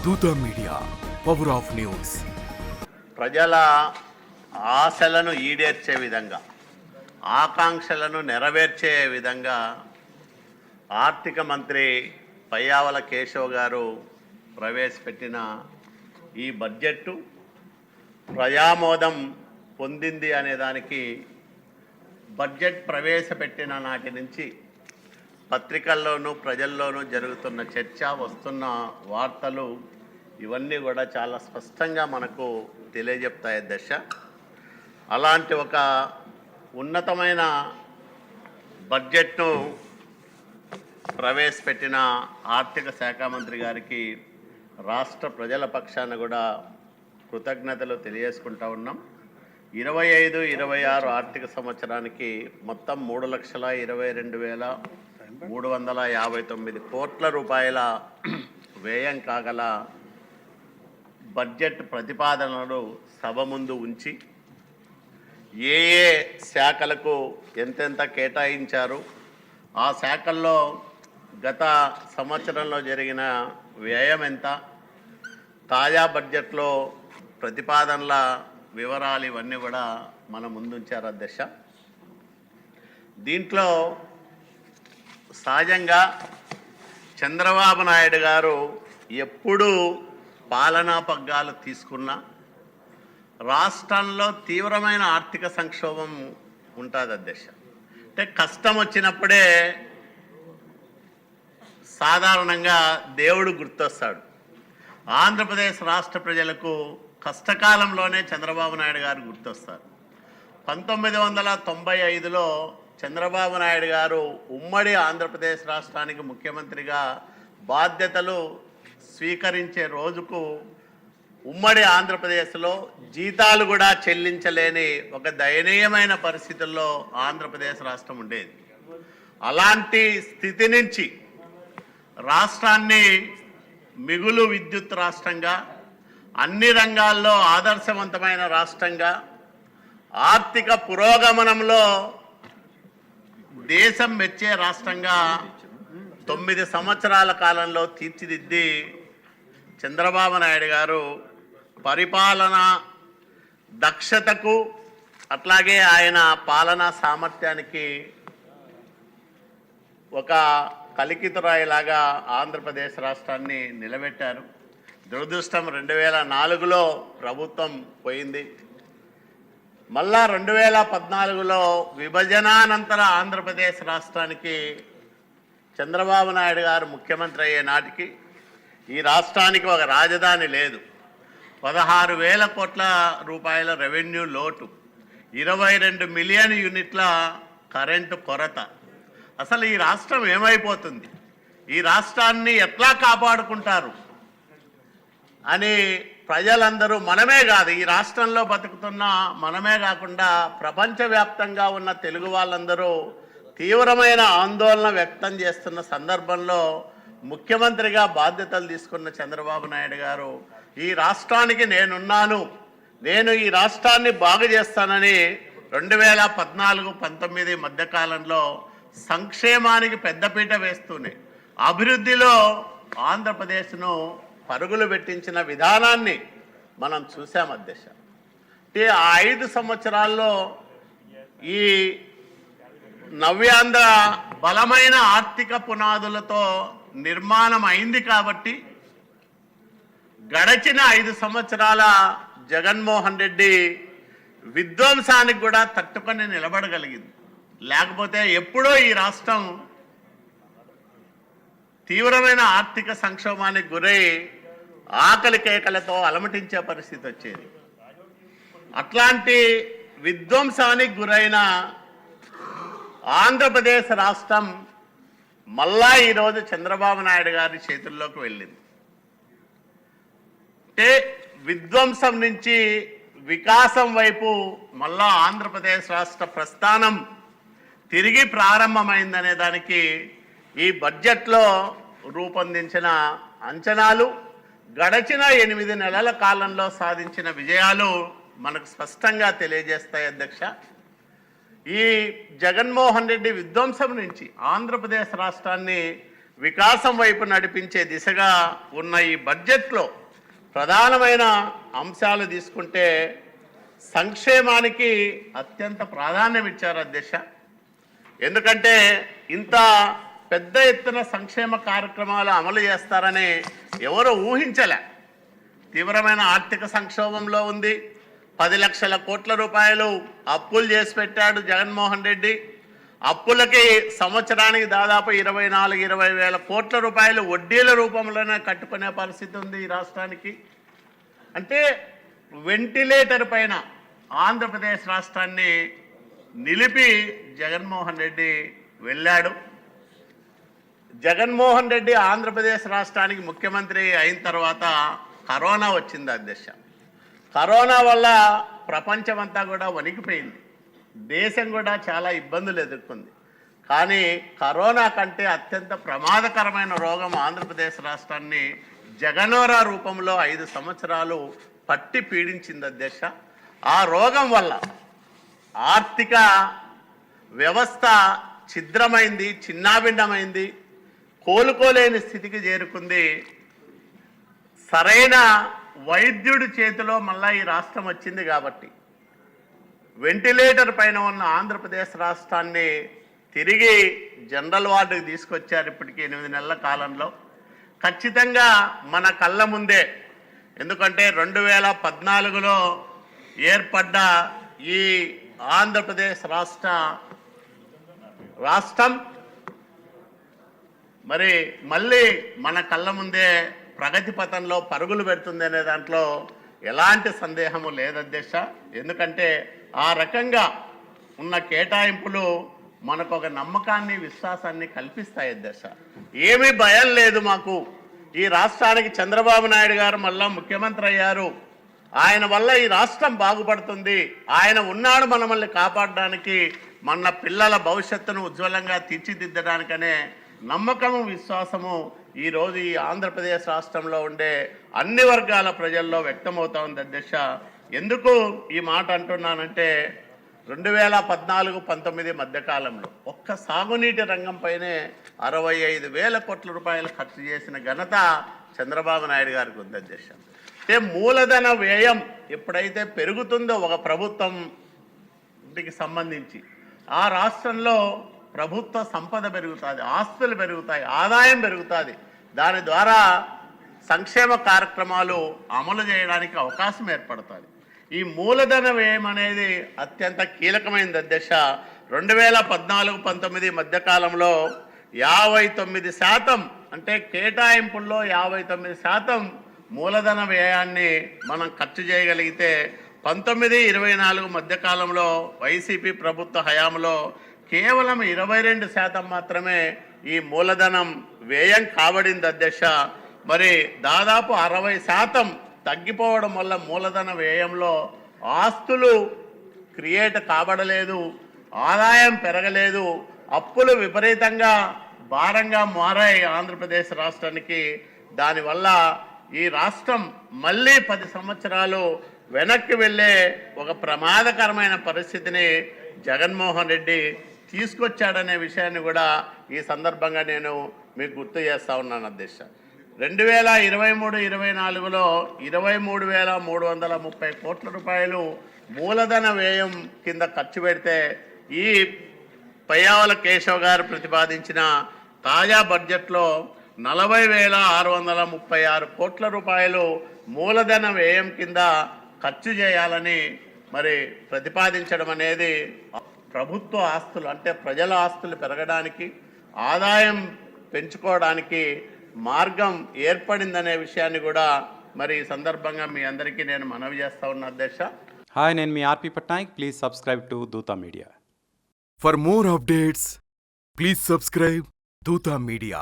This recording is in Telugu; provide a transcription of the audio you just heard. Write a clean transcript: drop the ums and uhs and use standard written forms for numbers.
దూత మీడియా, పవర్ ఆఫ్ న్యూస్. ప్రజల ఆశలను ఈడేర్చే విధంగా, ఆకాంక్షలను నెరవేర్చే విధంగా ఆర్థిక మంత్రి పయ్యావుల కేశవ్ గారు ప్రవేశపెట్టిన ఈ బడ్జెట్టు ప్రజామోదం పొందింది అనే దానికి బడ్జెట్ ప్రవేశపెట్టిన నాటి నుంచి పత్రికల్లోనూ ప్రజల్లోనూ జరుగుతున్న చర్చ, వస్తున్న వార్తలు ఇవన్నీ కూడా చాలా స్పష్టంగా మనకు తెలియజెప్తాయి దశ. అలాంటి ఒక ఉన్నతమైన బడ్జెట్ను ప్రవేశపెట్టిన ఆర్థిక శాఖ మంత్రి గారికి రాష్ట్ర ప్రజల పక్షాన కూడా కృతజ్ఞతలు తెలియజేసుకుంటా ఉన్నాం. 25-26 ఆర్థిక సంవత్సరానికి మొత్తం 3,22,359 కోట్ల రూపాయల వ్యయం కాగల బడ్జెట్ ప్రతిపాదనలు సభ ముందు ఉంచి ఏ ఏ శాఖలకు ఎంతెంత కేటాయించారు, ఆ శాఖల్లో గత సంవత్సరంలో జరిగిన వ్యయం ఎంత, తాజా బడ్జెట్లో ప్రతిపాదనల వివరాలు ఇవన్నీ కూడా మన ముందుంచారు అధ్యక్ష. దీంట్లో సహజంగా చంద్రబాబు నాయుడు గారు ఎప్పుడు పాలనా పగ్గాలు తీసుకున్నా రాష్ట్రంలో తీవ్రమైన ఆర్థిక సంక్షోభం ఉంటుంది అధ్యక్ష. అంటే కష్టం వచ్చినప్పుడే సాధారణంగా దేవుడు గుర్తొస్తాడు. ఆంధ్రప్రదేశ్ రాష్ట్ర ప్రజలకు కష్టకాలంలోనే చంద్రబాబు నాయుడు గారు గుర్తొస్తారు. 1995లో చంద్రబాబు నాయుడు గారు ఉమ్మడి ఆంధ్రప్రదేశ్ రాష్ట్రానికి ముఖ్యమంత్రిగా బాధ్యతలు స్వీకరించే రోజుకు ఉమ్మడి ఆంధ్రప్రదేశ్లో జీతాలు కూడా చెల్లించలేని ఒక దయనీయమైన పరిస్థితుల్లో ఆంధ్రప్రదేశ్ రాష్ట్రం ఉండేది. అలాంటి స్థితి నుంచి రాష్ట్రాన్ని మిగులు విద్యుత్ రాష్ట్రంగా, అన్ని రంగాల్లో ఆదర్శవంతమైన రాష్ట్రంగా, ఆర్థిక పురోగమనంలో దేశం మెచ్చే రాష్ట్రంగా 9 సంవత్సరాల కాలంలో తీర్చిదిద్ది చంద్రబాబు నాయుడు గారు పరిపాలన దక్షతకు, అట్లాగే ఆయన పాలనా సామర్థ్యానికి ఒక కలికితురాయిలాగా ఆంధ్రప్రదేశ్ రాష్ట్రాన్ని నిలబెట్టారు. దురదృష్టం 2004లో ప్రభుత్వం పోయింది. మళ్ళా 2014లో విభజనానంతర ఆంధ్రప్రదేశ్ రాష్ట్రానికి చంద్రబాబు నాయుడు గారు ముఖ్యమంత్రి అయ్యే నాటికి ఈ రాష్ట్రానికి ఒక రాజధాని లేదు, 16,000 కోట్ల రూపాయల రెవెన్యూ లోటు, 22 మిలియన్ యూనిట్ల కరెంటు కొరత. అసలు ఈ రాష్ట్రం ఏమైపోతుంది, ఈ రాష్ట్రాన్ని ఎట్లా కాపాడుకుంటారు అని ప్రజలందరూ, మనమే కాదు ఈ రాష్ట్రంలో బతుకుతున్న మనమే కాకుండా ప్రపంచవ్యాప్తంగా ఉన్న తెలుగు వాళ్ళందరూ తీవ్రమైన ఆందోళన వ్యక్తం చేస్తున్న సందర్భంలో ముఖ్యమంత్రిగా బాధ్యతలు తీసుకున్న చంద్రబాబు నాయుడు గారు ఈ రాష్ట్రానికి నేనున్నాను, నేను ఈ రాష్ట్రాన్ని బాగు చేస్తానని 2014-19 మధ్యకాలంలో సంక్షేమానికి పెద్దపీట వేస్తూనే అభివృద్ధిలో ఆంధ్రప్రదేశ్ను పరుగులు పెట్టించిన విధానాన్ని మనం చూసాం అధ్యక్ష. అంటే ఆ 5 సంవత్సరాల్లో ఈ నవ్యాంధ్ర బలమైన ఆర్థిక పునాదులతో నిర్మాణం అయింది కాబట్టి గడచిన 5 సంవత్సరాల జగన్మోహన్ రెడ్డి విధ్వంసానికి కూడా తట్టుకొని నిలబడగలిగింది. లేకపోతే ఎప్పుడో ఈ రాష్ట్రం తీవ్రమైన ఆర్థిక సంక్షోభానికి గురై ఆకలి కేకలతో అలమటించే పరిస్థితి వచ్చేది. అట్లాంటి విధ్వంసానికి గురైన ఆంధ్రప్రదేశ్ రాష్ట్రం మళ్ళా ఈరోజు చంద్రబాబు నాయుడు గారి చేతుల్లోకి వెళ్ళింది. అంటే విధ్వంసం నుంచి వికాసం వైపు మళ్ళా ఆంధ్రప్రదేశ్ రాష్ట్ర ప్రస్థానం తిరిగి ప్రారంభమైందనే దానికి ఈ బడ్జెట్లో రూపొందించిన అంచనాలు, గడచిన 8 నెలల కాలంలో సాధించిన విజయాలు మనకు స్పష్టంగా తెలియజేస్తాయి అధ్యక్ష. ఈ జగన్మోహన్ రెడ్డి విధ్వంసం నుంచి ఆంధ్రప్రదేశ్ రాష్ట్రాన్ని వికాసం వైపు నడిపించే దిశగా ఉన్న ఈ బడ్జెట్లో ప్రధానమైన అంశాలు తీసుకుంటే సంక్షేమానికి అత్యంత ప్రాధాన్యం ఇచ్చారు అధ్యక్ష. ఎందుకంటే ఇంత పెద్ద ఎత్తున సంక్షేమ కార్యక్రమాలు అమలు చేస్తారని ఎవరు ఊహించలే. తీవ్రమైన ఆర్థిక సంక్షోభంలో ఉంది. 10 లక్షల కోట్ల రూపాయలు అప్పులు చేసి పెట్టాడు జగన్మోహన్ రెడ్డి. అప్పులకి సంవత్సరానికి దాదాపు 24-20 వేల కోట్ల రూపాయలు వడ్డీల రూపంలోనే కట్టుకునే పరిస్థితి ఉంది ఈ రాష్ట్రానికి. అంటే వెంటిలేటర్ పైన ఆంధ్రప్రదేశ్ రాష్ట్రాన్ని నిలిపి జగన్మోహన్ రెడ్డి వెళ్ళాడు. జగన్మోహన్ రెడ్డి ఆంధ్రప్రదేశ్ రాష్ట్రానికి ముఖ్యమంత్రి అయిన తర్వాత కరోనా వచ్చింది అధ్యక్ష. కరోనా వల్ల ప్రపంచమంతా కూడా వణికిపోయింది. దేశం కూడా చాలా ఇబ్బందులు ఎదుర్కొంది. కానీ కరోనా కంటే అత్యంత ప్రమాదకరమైన రోగం ఆంధ్రప్రదేశ్ రాష్ట్రాన్ని జగనోరా రూపంలో 5 సంవత్సరాలు పట్టి పీడించింది అధ్యక్ష. ఆ రోగం వల్ల ఆర్థిక వ్యవస్థ ఛిద్రమైంది, చిన్నాభిన్నమైంది, కోలుకోలేని స్థితికి చేరుకుంది. సరైన వైద్యుడి చేతిలో మళ్ళా ఈ రాష్ట్రం వచ్చింది కాబట్టి వెంటిలేటర్ పైన ఉన్న ఆంధ్రప్రదేశ్ రాష్ట్రాన్ని తిరిగి జనరల్ వార్డుకి తీసుకొచ్చారు. ఇప్పటికీ 8 నెలల కాలంలో ఖచ్చితంగా మన కళ్ళ ముందే. ఎందుకంటే 2014లో ఏర్పడ్డ ఈ ఆంధ్రప్రదేశ్ రాష్ట్రం మరి మళ్ళీ మన కళ్ళ ముందే ప్రగతి పథంలో పరుగులు పెడుతుంది అనే దాంట్లో ఎలాంటి సందేహము లేదు అధ్యక్ష. ఎందుకంటే ఆ రకంగా ఉన్న కేటాయింపులు మనకు ఒక నమ్మకాన్ని, విశ్వాసాన్ని కల్పిస్తాయి అధ్యక్ష. ఏమీ భయం లేదు మాకు. ఈ రాష్ట్రానికి చంద్రబాబు నాయుడు గారు మళ్ళా ముఖ్యమంత్రి అయ్యారు. ఆయన వల్ల ఈ రాష్ట్రం బాగుపడుతుంది. ఆయన ఉన్నాడు మనల్ని కాపాడడానికి, మన పిల్లల భవిష్యత్తును ఉజ్వలంగా తీర్చిదిద్దడానికనే నమ్మకము, విశ్వాసము ఈరోజు ఈ ఆంధ్రప్రదేశ్ రాష్ట్రంలో ఉండే అన్ని వర్గాల ప్రజల్లో వ్యక్తమవుతా ఉంది అధ్యక్ష. ఎందుకు ఈ మాట అంటున్నానంటే 2014-19 మధ్యకాలంలో ఒక్క సాగునీటి రంగంపైనే 65,000 కోట్ల రూపాయలు ఖర్చు చేసిన ఘనత చంద్రబాబు నాయుడు గారికి ఉంది అధ్యక్ష. అంటే మూలధన వ్యయం ఎప్పుడైతే పెరుగుతుందో ఒక ప్రభుత్వంకి సంబంధించి ఆ రాష్ట్రంలో ప్రభుత్వ సంపద పెరుగుతుంది, ఆస్తులు పెరుగుతాయి, ఆదాయం పెరుగుతుంది. దాని ద్వారా సంక్షేమ కార్యక్రమాలు అమలు చేయడానికి అవకాశం ఏర్పడుతుంది. ఈ మూలధన వ్యయం అనేది అత్యంత కీలకమైనది అధ్యక్ష. 2014-19 మధ్యకాలంలో 59% అంటే కేటాయింపుల్లో 59% మూలధన వ్యయాన్ని మనం ఖర్చు చేయగలిగితే 19-24 మధ్యకాలంలో వైసీపీ ప్రభుత్వ హయాంలో కేవలం 22% మాత్రమే ఈ మూలధనం వ్యయం కాబడింది అధ్యక్ష. మరి దాదాపు 60% తగ్గిపోవడం వల్ల మూలధన వ్యయంలో ఆస్తులు క్రియేట్ కాబడలేదు, ఆదాయం పెరగలేదు, అప్పులు విపరీతంగా భారంగా మారాయి ఆంధ్రప్రదేశ్ రాష్ట్రానికి. దానివల్ల ఈ రాష్ట్రం మళ్ళీ 10 సంవత్సరాలు వెనక్కి వెళ్ళే ఒక ప్రమాదకరమైన పరిస్థితిని జగన్మోహన్ రెడ్డి తీసుకొచ్చాడనే విషయాన్ని కూడా ఈ సందర్భంగా నేను మీకు గుర్తు చేస్తా ఉన్నాను అధ్యక్ష. 2023-24లో 23,330 కోట్ల రూపాయలు మూలధన వ్యయం కింద ఖర్చు పెడితే ఈ పయ్యావుల కేశవ్ గారు ప్రతిపాదించిన తాజా బడ్జెట్లో 40,636 కోట్ల రూపాయలు మూలధన వ్యయం కింద ఖర్చు చేయాలని మరి ప్రతిపాదించడం అనేది ప్రభుత్వ ఆస్తులు అంటే ప్రజల ఆస్తులు పెరగడానికి, ఆదాయం పెంచుకోవడానికి మార్గం ఏర్పడిందనే విషయాన్ని కూడా మరి ఈ సందర్భంగా మీ అందరికీ నేను మనవి చేస్తా ఉన్నా అధ్యక్ష. హాయ్, నేను మీ RP Patnaik. Please subscribe to Dootha media. For more updates, please subscribe Doota Media.